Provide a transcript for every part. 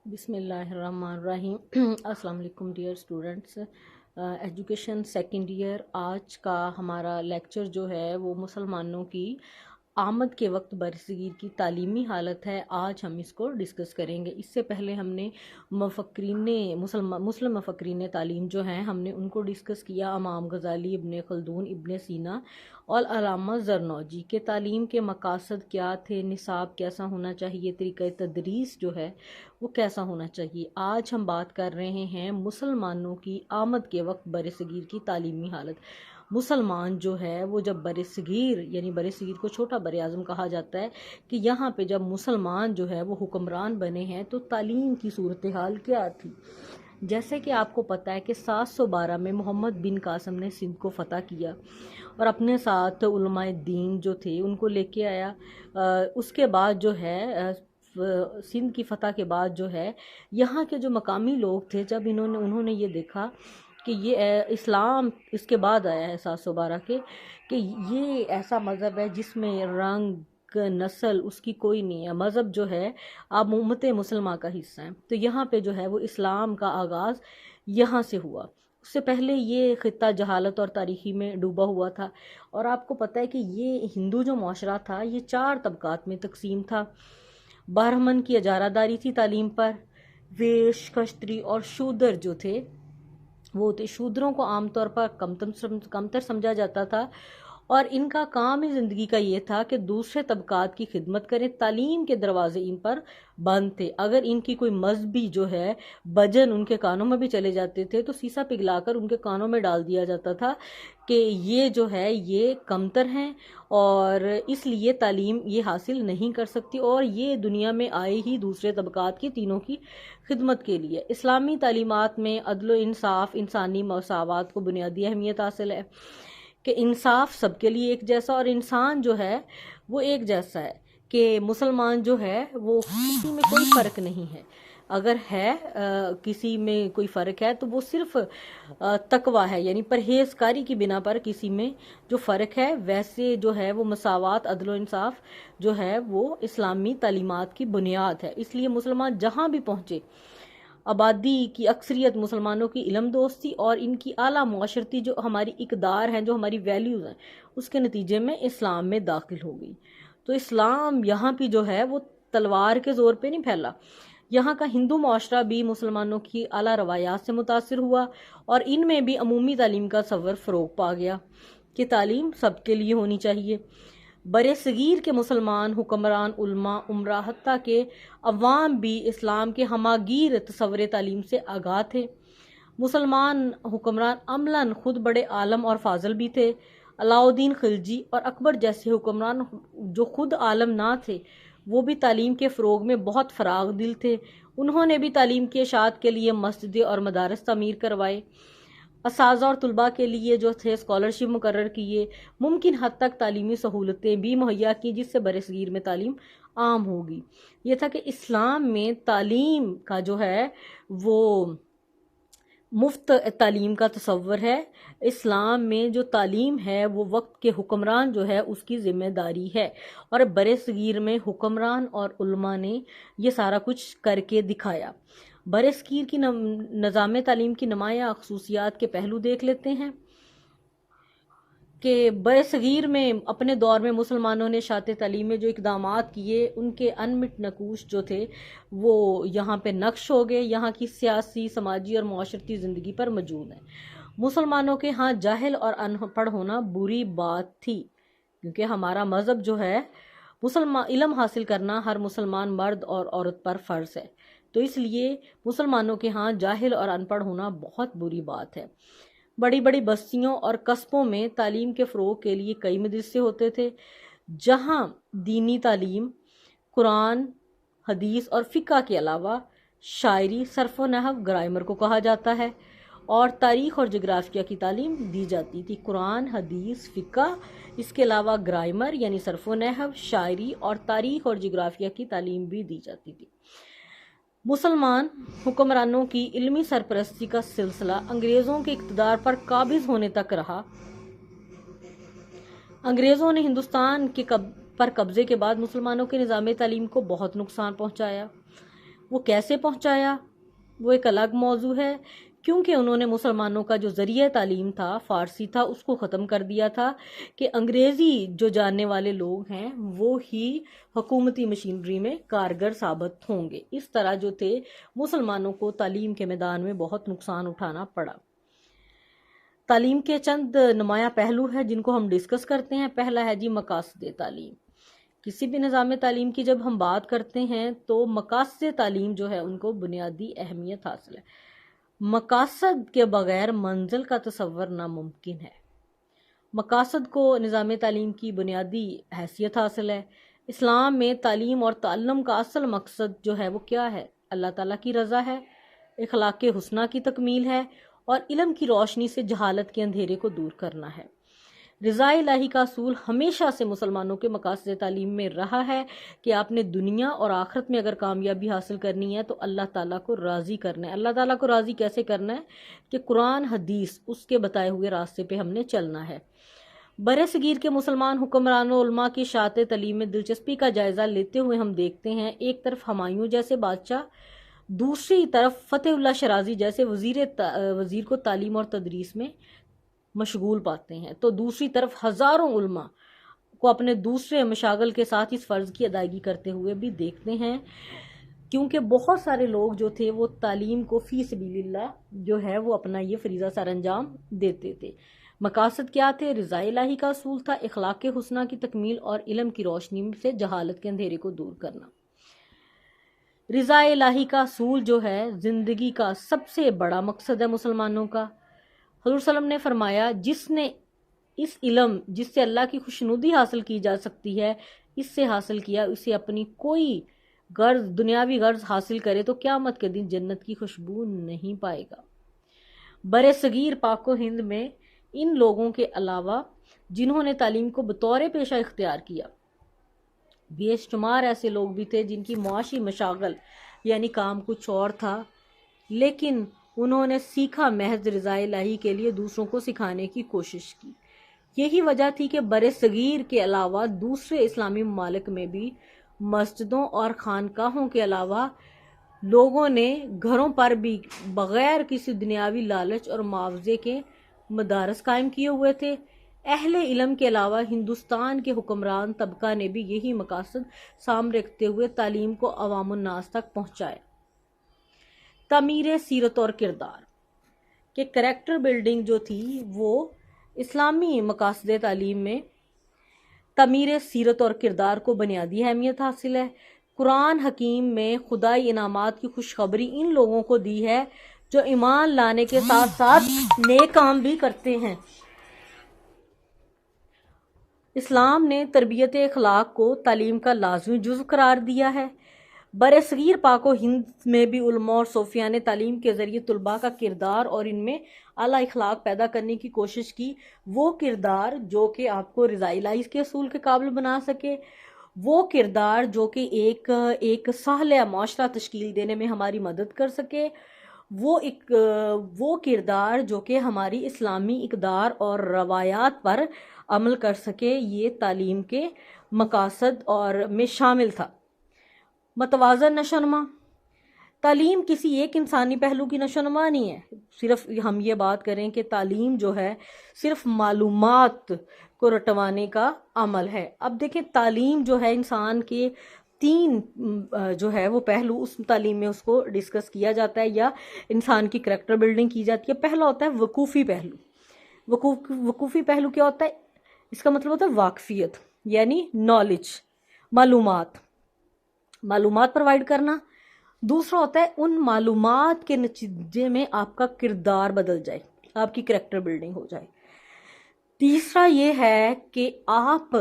بسم اللہ الرحمن الرحیم۔ السلام علیکم dear students, education second year. آج کا ہمارا لیکچر جو ہے وہ مسلمانوں کی آمد کے وقت برصغیر کی تعلیمی حالت ہے۔ آج ہم اس کو ڈسکس کریں گے۔ اس سے پہلے ہم نے مسلم مفکرین تعلیم جو ہیں ہم نے ان کو ڈسکس کیا، امام غزالی، ابن خلدون، ابن سینا اور علامہ زرنوجی کے تعلیم کے مقاصد کیا تھے، نصاب کیسا ہونا چاہیے، طریقہ تدریس جو ہے وہ کیسا ہونا چاہیے۔ آج ہم بات کر رہے ہیں مسلمانوں کی آمد کے وقت برصغیر کی تعلیمی حالت۔ مسلمان جو ہے وہ جب برصغیر، یعنی برصغیر کو چھوٹا بر اعظم کہا جاتا ہے، کہ یہاں پہ جب مسلمان جو ہے وہ حکمران بنے ہیں تو تعلیم کی صورتحال کیا تھی۔ جیسے کہ آپ کو پتہ ہے کہ 712 میں محمد بن قاسم نے سندھ کو فتح کیا اور اپنے ساتھ علماء دین جو تھے ان کو لے کے آیا۔ اس کے بعد جو ہے سندھ کی فتح کے بعد جو ہے یہاں کے جو مقامی لوگ تھے، جب انہوں نے یہ دیکھا کہ یہ اسلام اس کے بعد آیا ہے 712 کے، کہ یہ ایسا مذہب ہے جس میں رنگ نسل اس کی کوئی نہیں ہے، مذہب جو ہے آپ امت مسلمہ کا حصہ ہیں، تو یہاں پہ جو ہے وہ اسلام کا آغاز یہاں سے ہوا۔ اس سے پہلے یہ خطہ جہالت اور تاریخی میں ڈوبا ہوا تھا، اور آپ کو پتہ ہے کہ یہ ہندو جو معاشرہ تھا یہ 4 طبقات میں تقسیم تھا۔ برہمن کی اجارہ داری تھی تعلیم پر، ویش، کشتری اور شودر جو تھے وہ تھے۔ شودروں کو عام طور پر کمتر سمجھا جاتا تھا، اور ان کا کام ہی زندگی کا یہ تھا کہ دوسرے طبقات کی خدمت کریں۔ تعلیم کے دروازے ان پر بند تھے، اگر ان کی کوئی مذہبی جو ہے بجن ان کے کانوں میں بھی چلے جاتے تھے تو سیسا پگھلا کر ان کے کانوں میں ڈال دیا جاتا تھا کہ یہ جو ہے یہ کمتر ہیں اور اس لیے تعلیم یہ حاصل نہیں کر سکتی، اور یہ دنیا میں آئے ہی دوسرے طبقات کی تینوں کی خدمت کے لیے۔ اسلامی تعلیمات میں عدل و انصاف، انسانی مساوات کو بنیادی اہمیت حاصل ہے کہ انصاف سب کے لیے ایک جیسا، اور انسان جو ہے وہ ایک جیسا ہے، کہ مسلمان جو ہے وہ کسی میں کوئی فرق نہیں ہے۔ اگر ہے کسی میں کوئی فرق ہے تو وہ صرف تقوی ہے، یعنی پرہیزکاری کی بنا پر کسی میں جو فرق ہے، ویسے جو ہے وہ مساوات، عدل و انصاف جو ہے وہ اسلامی تعلیمات کی بنیاد ہے۔ اس لیے مسلمان جہاں بھی پہنچے، آبادی کی اکثریت مسلمانوں کی علم دوستی اور ان کی اعلیٰ معاشرتی جو ہماری اقدار ہیں، جو ہماری ویلیوز ہیں، اس کے نتیجے میں اسلام میں داخل ہو گئی۔ تو اسلام یہاں بھی جو ہے وہ تلوار کے زور پہ نہیں پھیلا۔ یہاں کا ہندو معاشرہ بھی مسلمانوں کی اعلیٰ روایات سے متاثر ہوا، اور ان میں بھی عمومی تعلیم کا تصور فروغ پا گیا کہ تعلیم سب کے لیے ہونی چاہیے۔ برصغیر کے مسلمان حکمران، علماء، امراء، حتیٰ کہ عوام بھی اسلام کے ہماگیر تصور تعلیم سے آگاہ تھے۔ مسلمان حکمران عملاً خود بڑے عالم اور فاضل بھی تھے۔ علاء الدین خلجی اور اکبر جیسے حکمران جو خود عالم نہ تھے، وہ بھی تعلیم کے فروغ میں بہت فراغ دل تھے۔ انہوں نے بھی تعلیم کی اشاعت کے لیے مسجدیں اور مدارس تعمیر کروائے، اساتذہ اور طلباء کے لیے جو تھے اسکالرشپ مقرر کیے، ممکن حد تک تعلیمی سہولتیں بھی مہیا کی، جس سے برصغیر میں تعلیم عام ہوگی۔ یہ تھا کہ اسلام میں تعلیم کا جو ہے وہ مفت تعلیم کا تصور ہے۔ اسلام میں جو تعلیم ہے وہ وقت کے حکمران جو ہے اس کی ذمہ داری ہے، اور برصغیر میں حکمران اور علماء نے یہ سارا کچھ کر کے دکھایا۔ برصغیر کی نظام تعلیم کی نمایاں خصوصیات کے پہلو دیکھ لیتے ہیں کہ برصغیر میں اپنے دور میں مسلمانوں نے اشاعت تعلیم میں جو اقدامات کیے ان کے انمٹ نقوش جو تھے وہ یہاں پہ نقش ہو گئے، یہاں کی سیاسی، سماجی اور معاشرتی زندگی پر موجود ہیں۔ مسلمانوں کے ہاں جاہل اور ان پڑھ ہونا بری بات تھی، کیونکہ ہمارا مذہب جو ہے علم حاصل کرنا ہر مسلمان مرد اور عورت پر فرض ہے، تو اس لیے مسلمانوں کے ہاں جاہل اور ان پڑھ ہونا بہت بری بات ہے۔ بڑی بڑی بستیوں اور قصبوں میں تعلیم کے فروغ کے لیے کئی مدرسے ہوتے تھے، جہاں دینی تعلیم، قرآن، حدیث اور فقہ کے علاوہ شاعری، صرف و نحو، گرامر کو کہا جاتا ہے، اور تاریخ اور جغرافیہ کی تعلیم دی جاتی تھی۔ قرآن، حدیث، فقہ، اس کے علاوہ گرامر یعنی صرف و نحو، شاعری اور تاریخ اور جغرافیہ کی تعلیم بھی دی جاتی تھی۔ مسلمان حکمرانوں کی علمی سرپرستی کا سلسلہ انگریزوں کے اقتدار پر قابض ہونے تک رہا۔ انگریزوں نے ہندوستان پر قبضے کے بعد مسلمانوں کے نظام تعلیم کو بہت نقصان پہنچایا۔ وہ کیسے پہنچایا وہ ایک الگ موضوع ہے، کیونکہ انہوں نے مسلمانوں کا جو ذریعہ تعلیم تھا فارسی تھا اس کو ختم کر دیا تھا کہ انگریزی جو جاننے والے لوگ ہیں وہ ہی حکومتی مشینری میں کارگر ثابت ہوں گے۔ اس طرح جو تھے مسلمانوں کو تعلیم کے میدان میں بہت نقصان اٹھانا پڑا۔ تعلیم کے چند نمایاں پہلو ہیں جن کو ہم ڈسکس کرتے ہیں۔ پہلا ہے جی مقاصد تعلیم۔ کسی بھی نظام تعلیم کی جب ہم بات کرتے ہیں تو مقاصد تعلیم جو ہے ان کو بنیادی اہمیت حاصل ہے۔ مقاصد کے بغیر منزل کا تصور ناممکن ہے۔ مقاصد کو نظام تعلیم کی بنیادی حیثیت حاصل ہے۔ اسلام میں تعلیم اور تعلم کا اصل مقصد جو ہے وہ کیا ہے؟ اللہ تعالیٰ کی رضا ہے، اخلاق حسنہ کی تکمیل ہے اور علم کی روشنی سے جہالت کے اندھیرے کو دور کرنا ہے۔ رضا الہی کا اصول ہمیشہ سے مسلمانوں کے مقاصد تعلیم میں رہا ہے کہ آپ نے دنیا اور آخرت میں اگر کامیابی حاصل کرنی ہے تو اللہ تعالیٰ کو راضی کرنا ہے۔ اللہ تعالیٰ کو راضی کیسے کرنا ہے؟ کہ قرآن حدیث اس کے بتائے ہوئے راستے پہ ہم نے چلنا ہے۔ برصغیر کے مسلمان حکمرانوں علماء کی اشاعت تعلیم میں دلچسپی کا جائزہ لیتے ہوئے ہم دیکھتے ہیں ایک طرف ہمایوں جیسے بادشاہ، دوسری طرف فتح اللہ شرازی جیسے وزیر کو تعلیم اور تدریس میں مشغول پاتے ہیں، تو دوسری طرف ہزاروں علماء کو اپنے دوسرے مشاغل کے ساتھ اس فرض کی ادائیگی کرتے ہوئے بھی دیکھتے ہیں، کیونکہ بہت سارے لوگ جو تھے وہ تعلیم کو فی سبیل اللہ جو ہے وہ اپنا یہ فریضہ سر انجام دیتے تھے۔ مقاصد کیا تھے؟ رضا الہی کا اصول تھا، اخلاق حسنہ کی تکمیل اور علم کی روشنی سے جہالت کے اندھیرے کو دور کرنا۔ رضا الہی کا اصول جو ہے زندگی کا سب سے بڑا مقصد ہے مسلمانوں کا۔ حضور صلی اللہ علیہ وسلم نے فرمایا جس نے اس علم جس سے اللہ کی خوشنودی حاصل کی جا سکتی ہے اس سے حاصل کیا، اسے اپنی کوئی غرض دنیاوی غرض حاصل کرے تو قیامت کے دن جنت کی خوشبو نہیں پائے گا۔ برصغیر پاک و ہند میں ان لوگوں کے علاوہ جنہوں نے تعلیم کو بطور پیشہ اختیار کیا بے شمار ایسے لوگ بھی تھے جن کی معاشی مشاغل یعنی کام کچھ اور تھا، لیکن انہوں نے سیکھا محض رضا الہی کے لیے دوسروں کو سکھانے کی کوشش کی۔ یہی وجہ تھی کہ برصغیر کے علاوہ دوسرے اسلامی ممالک میں بھی مسجدوں اور خانقاہوں کے علاوہ لوگوں نے گھروں پر بھی بغیر کسی دنیاوی لالچ اور معاوضے کے مدارس قائم کیے ہوئے تھے۔ اہل علم کے علاوہ ہندوستان کے حکمران طبقہ نے بھی یہی مقاصد سامنے رکھتے ہوئے تعلیم کو عوام الناس تک پہنچایا۔ تعمیر سیرت اور کردار کہ کریکٹر بلڈنگ جو تھی وہ اسلامی مقاصد تعلیم میں تعمیر سیرت اور کردار کو بنیادی اہمیت حاصل ہے۔ قرآن حکیم میں خدائی انعامات کی خوشخبری ان لوگوں کو دی ہے جو ایمان لانے کے ساتھ ساتھ نیک کام بھی کرتے ہیں۔ اسلام نے تربیت اخلاق کو تعلیم کا لازمی جزو قرار دیا ہے۔ برصغیر پاک و ہند میں بھی علماء اور صوفیاء نے تعلیم کے ذریعے طلباء کا کردار اور ان میں اعلیٰ اخلاق پیدا کرنے کی کوشش کی، وہ کردار جو کہ آپ کو رضا الہی کے اصول کے قابل بنا سکے، وہ کردار جو کہ ایک صالح معاشرہ تشکیل دینے میں ہماری مدد کر سکے، وہ کردار جو کہ ہماری اسلامی اقدار اور روایات پر عمل کر سکے، یہ تعلیم کے مقاصد اور میں شامل تھا۔ متوازن نشوونما، تعلیم کسی ایک انسانی پہلو کی نشوونما نہیں ہے۔ صرف ہم یہ بات کریں کہ تعلیم جو ہے صرف معلومات کو رٹوانے کا عمل ہے۔ اب دیکھیں تعلیم جو ہے انسان کے تین جو ہے وہ پہلو اس تعلیم میں اس کو ڈسکس کیا جاتا ہے یا انسان کی کریکٹر بلڈنگ کی جاتی ہے۔ پہلا ہوتا ہے وقوفی پہلو۔ وقوفی پہلو کیا ہوتا ہے؟ اس کا مطلب ہوتا ہے واقفیت یعنی نالج، معلومات پرووائڈ کرنا۔ دوسرا ہوتا ہے ان معلومات کے نتیجے میں آپ کا کردار بدل جائے، آپ کی کریکٹر بلڈنگ ہو جائے۔ تیسرا یہ ہے کہ آپ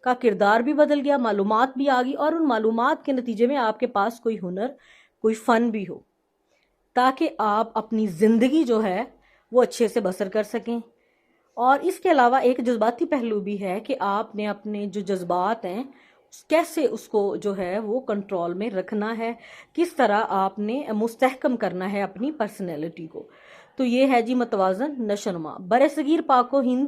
کا کردار بھی بدل گیا، معلومات بھی آ گئی اور ان معلومات کے نتیجے میں آپ کے پاس کوئی ہنر، کوئی فن بھی ہو تاکہ آپ اپنی زندگی جو ہے وہ اچھے سے بسر کر سکیں۔ اور اس کے علاوہ ایک جذباتی پہلو بھی ہے کہ آپ نے اپنے جو جذبات ہیں کیسے اس کو جو ہے وہ کنٹرول میں رکھنا ہے، کس طرح آپ نے مستحکم کرنا ہے اپنی پرسنالٹی کو۔ تو یہ ہے جی متوازن نشوونما۔ برصغیر پاک و ہند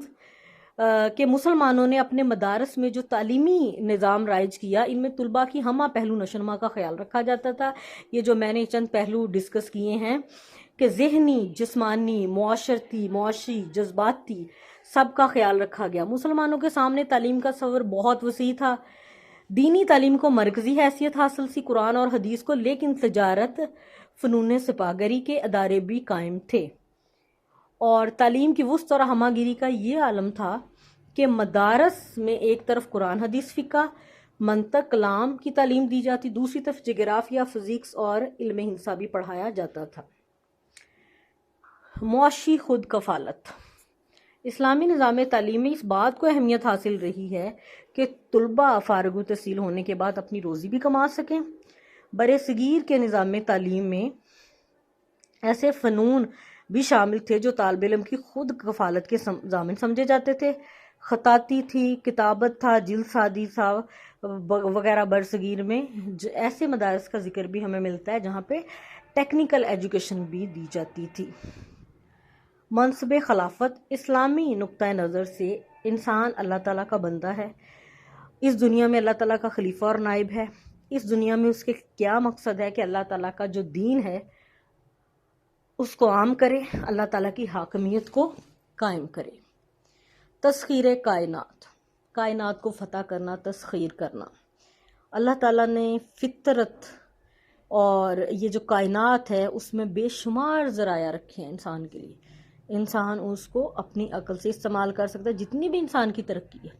کہ مسلمانوں نے اپنے مدارس میں جو تعلیمی نظام رائج کیا، ان میں طلباء کی ہمہ پہلو نشوونما کا خیال رکھا جاتا تھا۔ یہ جو میں نے چند پہلو ڈسکس کیے ہیں کہ ذہنی، جسمانی، معاشرتی، معاشی، جذباتی، سب کا خیال رکھا گیا۔ مسلمانوں کے سامنے تعلیم کا تصور بہت وسیع تھا۔ دینی تعلیم کو مرکزی حیثیت حاصل تھی قرآن اور حدیث کو، لیکن تجارت، فنون سپاہگری کے ادارے بھی قائم تھے، اور تعلیم کی وسعت اور ہمہ گیری کا یہ عالم تھا کہ مدارس میں ایک طرف قرآن، حدیث، فقہ، منطق، کلام کی تعلیم دی جاتی، دوسری طرف جغرافیہ، فزکس اور علم ہندسہ بھی پڑھایا جاتا تھا۔ معاشی خود کفالت۔ اسلامی نظام تعلیم میں اس بات کو اہمیت حاصل رہی ہے کہ طلباء فارغ التحصیل ہونے کے بعد اپنی روزی بھی کما سکیں۔ برصغیر کے نظام تعلیم میں ایسے فنون بھی شامل تھے جو طالب علم کی خود کفالت کے ضامن سمجھے جاتے تھے۔ خطاطی تھی، کتابت تھا، جلد سازی تھا وغیرہ۔ برصغیر میں ایسے مدارس کا ذکر بھی ہمیں ملتا ہے جہاں پہ ٹیکنیکل ایجوکیشن بھی دی جاتی تھی۔ منصب خلافت۔ اسلامی نقطہ نظر سے انسان اللہ تعالیٰ کا بندہ ہے، اس دنیا میں اللہ تعالیٰ کا خلیفہ اور نائب ہے۔ اس دنیا میں اس کے کیا مقصد ہے کہ اللہ تعالیٰ کا جو دین ہے اس کو عام کرے، اللہ تعالیٰ کی حاکمیت کو قائم کرے۔ تسخیر کائنات۔ کائنات کو فتح کرنا، تسخیر کرنا۔ اللہ تعالیٰ نے فطرت اور یہ جو کائنات ہے اس میں بے شمار ذرائع رکھے ہیں انسان کے لیے۔ انسان اس کو اپنی عقل سے استعمال کر سکتا ہے۔ جتنی بھی انسان کی ترقی ہے،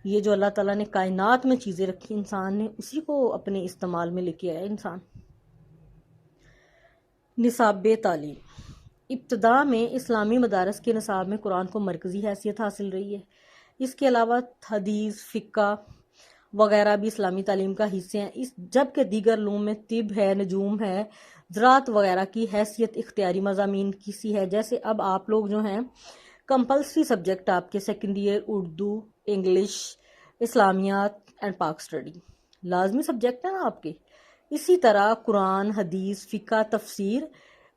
یہ جو اللہ تعالیٰ نے کائنات میں چیزیں رکھی، انسان نے اسی کو اپنے استعمال میں لے کے آیا انسان۔ نصاب تعلیم۔ ابتدا میں اسلامی مدارس کے نصاب میں قرآن کو مرکزی حیثیت حاصل رہی ہے۔ اس کے علاوہ حدیث، فقہ وغیرہ بھی اسلامی تعلیم کا حصے ہیں، جبکہ دیگر علوم میں طب ہے، نجوم ہے، زراعت وغیرہ کی حیثیت اختیاری مضامین کی سی ہے۔ جیسے اب آپ لوگ جو ہیں کمپلسری سبجیکٹ آپ کے سیکنڈ ایئر اردو، انگلش، اسلامیات اینڈ پاک اسٹڈی لازمی سبجیکٹ ہیں نا آپ کے۔ اسی طرح قرآن، حدیث، فقہ، تفسیر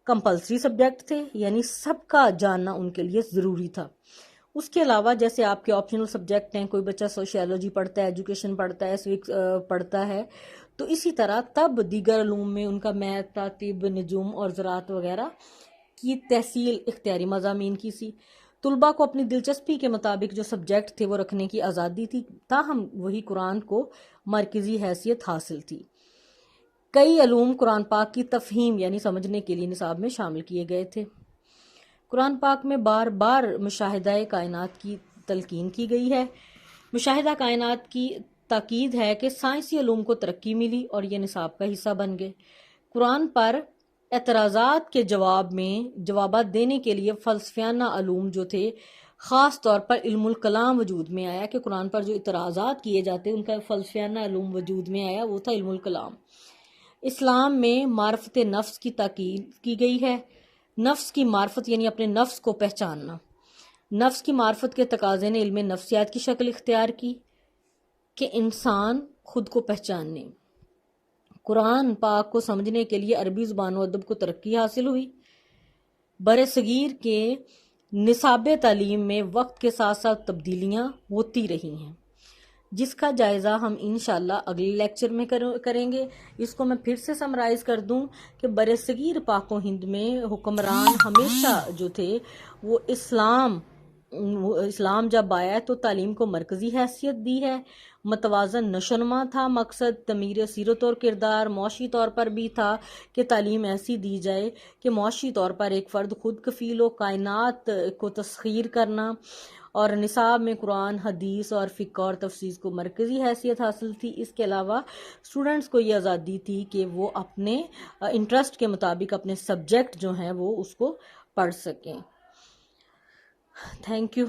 کمپلسری سبجیکٹ تھے، یعنی سب کا جاننا ان کے لیے ضروری تھا۔ اس کے علاوہ جیسے آپ کے آپشنل سبجیکٹ ہیں، کوئی بچہ سوشیالوجی پڑھتا ہے، ایجوکیشن پڑھتا ہے، سوکس پڑھتا ہے، تو اسی طرح تب دیگر علوم میں ان کا میتھ تھا، طب، نجوم اور زراعت وغیرہ کی تحصیل اختیاری مضامین کی سی۔ طلباء کو اپنی دلچسپی کے مطابق جو سبجیکٹ تھے وہ رکھنے کی آزادی تھی، تاہم وہی قرآن کو مرکزی حیثیت حاصل تھی۔ کئی علوم قرآن پاک کی تفہیم یعنی سمجھنے کے لیے نصاب میں شامل کیے گئے تھے۔ قرآن پاک میں بار بار مشاہدہ کائنات کی تلقین کی گئی ہے۔ مشاہدہ کائنات کی تاکید ہے کہ سائنسی علوم کو ترقی ملی اور یہ نصاب کا حصہ بن گئے۔ قرآن پر اعتراضات کے جوابات دینے کے لیے فلسفیانہ علوم جو تھے، خاص طور پر علم الکلام وجود میں آیا، کہ قرآن پر جو اعتراضات کیے جاتے ان کا فلسفیانہ علوم وجود میں آیا، وہ تھا علم الکلام۔ اسلام میں معرفت نفس کی تاکید کی گئی ہے۔ نفس کی معرفت یعنی اپنے نفس کو پہچاننا۔ نفس کی معرفت کے تقاضے نے علم نفسیات کی شکل اختیار کی کہ انسان خود کو پہچاننے۔ قرآن پاک کو سمجھنے کے لیے عربی زبان و ادب کو ترقی حاصل ہوئی۔ برصغیر کے نصاب تعلیم میں وقت کے ساتھ ساتھ تبدیلیاں ہوتی رہی ہیں، جس کا جائزہ ہم انشاءاللہ اگلے لیکچر میں کریں گے۔ اس کو میں پھر سے سمرائز کر دوں کہ برصغیر پاک و ہند میں حکمران ہمیشہ جو تھے وہ اسلام جب آیا تو تعلیم کو مرکزی حیثیت دی ہے۔ متوازن نشوونما تھا مقصد، تعمیر سیرت اور کردار۔ معاشی طور پر بھی تھا کہ تعلیم ایسی دی جائے کہ معاشی طور پر ایک فرد خود کفیل ہو، کائنات کو تسخیر کرنا۔ اور نصاب میں قرآن، حدیث اور فقہ اور تفسیر کو مرکزی حیثیت حاصل تھی۔ اس کے علاوہ اسٹوڈنٹس کو یہ آزادی تھی کہ وہ اپنے انٹرسٹ کے مطابق اپنے سبجیکٹ جو ہیں وہ اس کو پڑھ سکیں۔ Thank you.